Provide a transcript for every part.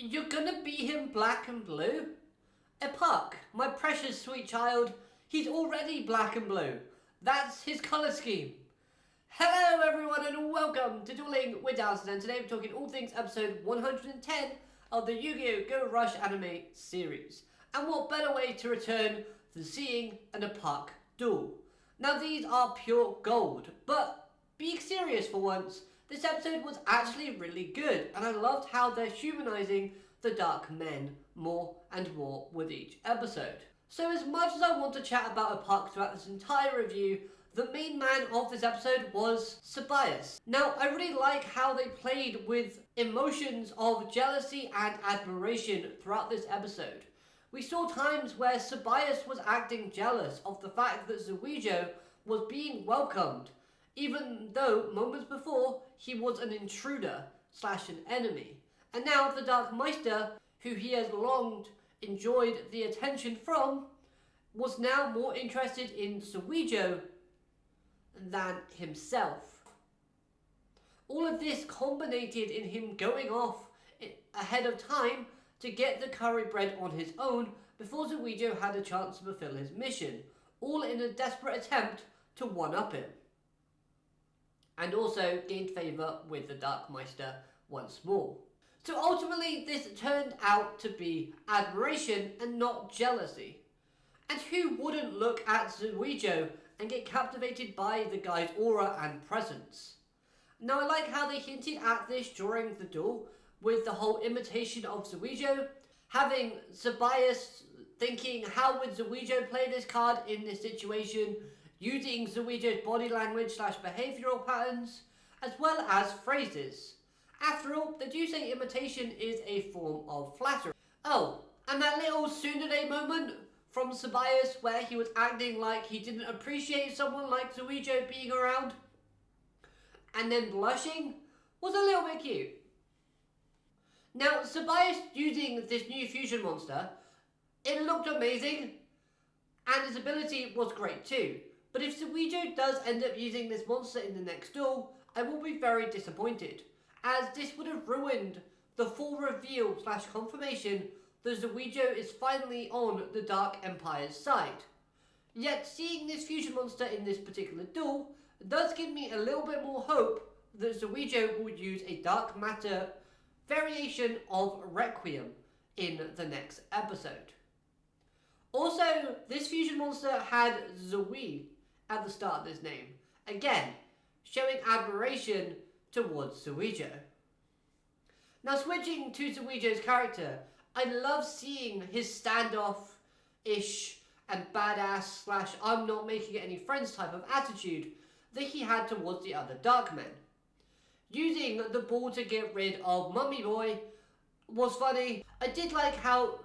You're gonna be him black and blue? Epoch, my precious sweet child, he's already black and blue. That's his colour scheme. Hello everyone and welcome to Dueling with Dalton, and today we're talking all things episode 110 of the Yugioh Go Rush anime series. And what better way to return than seeing an Epoch duel. Now these are pure gold, but being serious for once, this episode was actually really good, and I loved how they're humanizing the Dark Men more and more with each episode. So as much as I want to chat about Epoch throughout this entire review, the main man of this episode was Sabias. Now, I really like how they played with emotions of jealousy and admiration throughout this episode. We saw times where Sabias was acting jealous of the fact that Yugioh was being welcomed, even though moments before he was an intruder / an enemy. And now the Dark Meister, who he has long enjoyed the attention from, was now more interested in Yugioh than himself. All of this culminated in him going off ahead of time to get the curry bread on his own before Yugioh had a chance to fulfill his mission, all in a desperate attempt to one-up him. And also gained favour with the Dark Meister once more. So ultimately this turned out to be admiration and not jealousy. And who wouldn't look at Yugioh and get captivated by the guy's aura and presence? Now I like how they hinted at this during the duel with the whole imitation of Yugioh, having Sabias thinking how would Yugioh play this card in this situation, using Yugioh's body language / behavioural patterns, as well as phrases. After all, they do say imitation is a form of flattery. Oh, and that little tsundere moment from Sabias where he was acting like he didn't appreciate someone like Yugioh being around, and then blushing, was a little bit cute. Now, Sabias using this new fusion monster, it looked amazing, and his ability was great too. But if Yugioh does end up using this monster in the next duel, I will be very disappointed, as this would have ruined the full reveal / confirmation that Yugioh is finally on the Dark Empire's side. Yet seeing this fusion monster in this particular duel does give me a little bit more hope that Yugioh will use a dark matter variation of Requiem in the next episode. Also, this fusion monster had Zoe at the start of this name, again showing admiration towards Yugioh. Now switching to Yugioh's character, I love seeing his standoff-ish and badass / I'm not making any friends type of attitude that he had towards the other Dark Men. Using the ball to get rid of Mummy Boy was funny. I did like how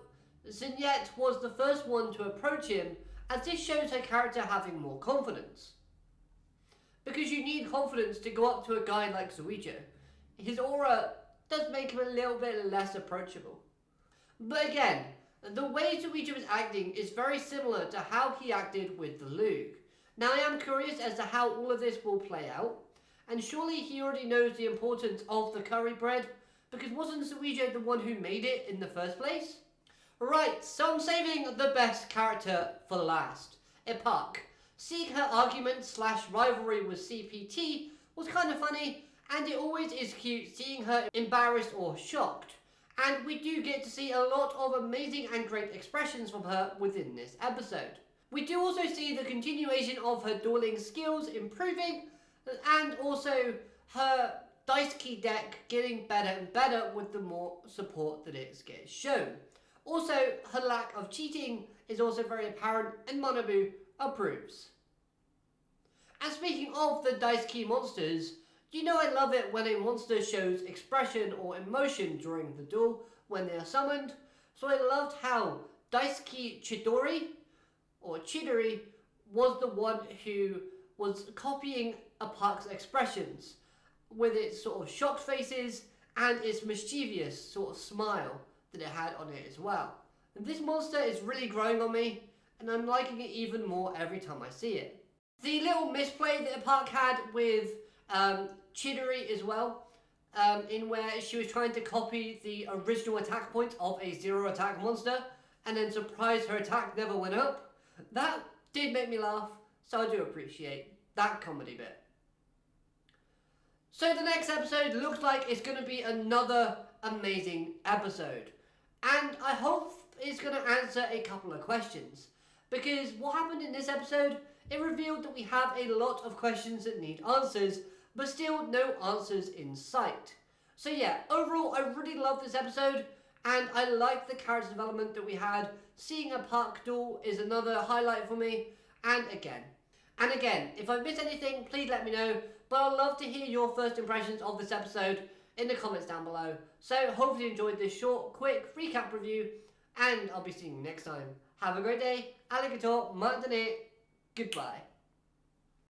Zinette was the first one to approach him, as this shows her character having more confidence. Because you need confidence to go up to a guy like Yugioh. His aura does make him a little bit less approachable. But again, the way Yugioh is acting is very similar to how he acted with the Lug. Now I am curious as to how all of this will play out, and surely he already knows the importance of the curry bread, because wasn't Yugioh the one who made it in the first place? Right, so I'm saving the best character for last, Epoch. Seeing her argument / rivalry with CPT was kind of funny, and it always is cute seeing her embarrassed or shocked. And we do get to see a lot of amazing and great expressions from her within this episode. We do also see the continuation of her dueling skills improving, and also her dice key deck getting better and better with the more support that it gets shown. Also, her lack of cheating is also very apparent, and Manabu approves. And speaking of the dice key monsters, you know I love it when a monster shows expression or emotion during the duel when they are summoned. So I loved how Dice Key Chidori, or Chidori, was the one who was copying Epoch's expressions with its sort of shocked faces and its mischievous sort of smile that it had on it as well. And this monster is really growing on me, and I'm liking it even more every time I see it. The little misplay that Epoch had with Chidori as well in where she was trying to copy the original attack point of a 0 attack monster, and then surprise her attack never went up. That did make me laugh, so I do appreciate that comedy bit. So the next episode looks like it's going to be another amazing episode. And I hope it's going to answer a couple of questions. Because what happened in this episode, it revealed that we have a lot of questions that need answers, but still no answers in sight. So yeah, overall I really love this episode, and I like the character development that we had. Seeing a park duel is another highlight for me, and again, if I miss anything, please let me know, but I'd love to hear your first impressions of this episode in the comments down below. So hopefully you enjoyed this short, quick recap review, and I'll be seeing you next time. Have a great day, alligator, Martinet, goodbye.